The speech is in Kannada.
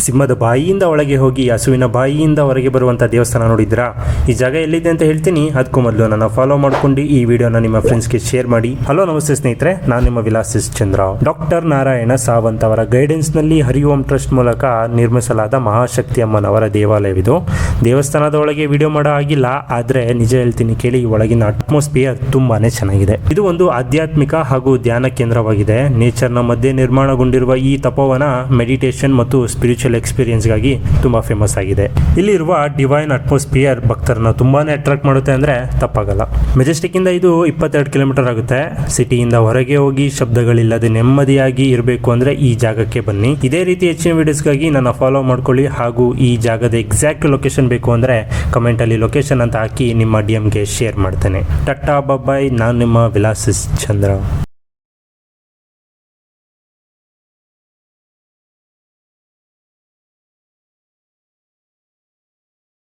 ಸಿಂಹದ ಬಾಯಿಯಿಂದ ಒಳಗೆ ಹೋಗಿ ಹಸುವಿನ ಬಾಯಿಯಿಂದ ಹೊರಗೆ ಬರುವಂಥ ದೇವಸ್ಥಾನ ನೋಡಿದ್ರಾ? ಈ ಜಾಗ ಎಲ್ಲಿದೆ ಅಂತ ಹೇಳ್ತೀನಿ. ಅದಕ್ಕೂ ಮೊದಲು ನನ್ನ ಫಾಲೋ ಮಾಡ್ಕೊಂಡು ಈ ವಿಡಿಯೋನ ನಿಮ್ಮ ಫ್ರೆಂಡ್ಸ್ಗೆ ಶೇರ್ ಮಾಡಿ. ಹಲೋ ನಮಸ್ತೆ ಸ್ನೇಹಿತರೆ, ನಾನು ನಿಮ್ಮ ವಿಲಾಸಿಸ್ ಚಂದ್ರ. ಡಾಕ್ಟರ್ ನಾರಾಯಣ ಸಾವಂತ್ ಅವರ ಗೈಡೆನ್ಸ್ನಲ್ಲಿ ಹರಿಓಂ ಟ್ರಸ್ಟ್ ಮೂಲಕ ನಿರ್ಮಿಸಲಾದ ಮಹಾಶಕ್ತಿ ಅಮ್ಮನವರ ದೇವಾಲಯವಿದು. ದೇವಸ್ಥಾನದ ಒಳಗೆ ವಿಡಿಯೋ ಮಾಡೋ ಆಗಿಲ್ಲ, ಆದರೆ ನಿಜ ಹೇಳ್ತೀನಿ ಕೇಳಿ, ಒಳಗಿನ ಅಟ್ಮಾಸ್ಫಿಯರ್ ತುಂಬಾನೇ ಚೆನ್ನಾಗಿದೆ. ಇದು ಒಂದು ಆಧ್ಯಾತ್ಮಿಕ ಹಾಗೂ ಧ್ಯಾನ ಕೇಂದ್ರವಾಗಿದೆ. ನೇಚರ್ನ ಮಧ್ಯೆ ನಿರ್ಮಾಣಗೊಂಡಿರುವ ಈ ತಪೋವನ ಮೆಡಿಟೇಷನ್ ಮತ್ತು ಸ್ಪಿರಿಚುವಲ್ ಎಕ್ಸ್ಪೀರಿಯನ್ಸ್ಗಾಗಿ ತುಂಬಾ ಫೇಮಸ್ ಆಗಿದೆ. ಇಲ್ಲಿರುವ ಡಿವೈನ್ ಅಟ್ಮಾಸ್ಫಿಯರ್ ಭಕ್ತರನ್ನ ತುಂಬಾನೇ ಅಟ್ರಾಕ್ಟ್ ಮಾಡುತ್ತೆ ಅಂದ್ರೆ ತಪ್ಪಾಗಲ್ಲ. ಮೆಜೆಸ್ಟಿಕ್ ಇಂದ ಇದು 22 ಕಿಲೋಮೀಟರ್ ಆಗುತ್ತೆ. ಸಿಟಿಯಿಂದ ಹೊರಗೆ ಹೋಗಿ ಶಬ್ದಗಳಿಲ್ಲದೆ ನೆಮ್ಮದಿಯಾಗಿ ಇರಬೇಕು ಅಂದ್ರೆ ಈ ಜಾಗಕ್ಕೆ ಬನ್ನಿ. ಇದೇ ರೀತಿ ಹೆಚ್ಚಿನ ವಿಡಿಯೋಸ್ಗಾಗಿ ನನ್ನ ಫಾಲೋ ಮಾಡ್ಕೊಳ್ಳಿ. ಹಾಗೂ ಈ ಜಾಗದ ಎಕ್ಸಾಕ್ಟ್ ಲೊಕೇಶನ್ ಬೇಕು ಅಂದ್ರೆ ಕಮೆಂಟ್ ಅಲ್ಲಿ ಲೊಕೇಶನ್ ಅಂತ ಹಾಕಿ ನಿಮ್ಮ ಡಿಎಂಗೆ ಶೇರ್ ಮಾಡ್ತೇನೆ. ಟಟ್ಟಾ ಬಾಯ್, ನಾನು ನಿಮ್ಮ ವಿಲಾಸಿಸ್ ಚಂದ್ರ.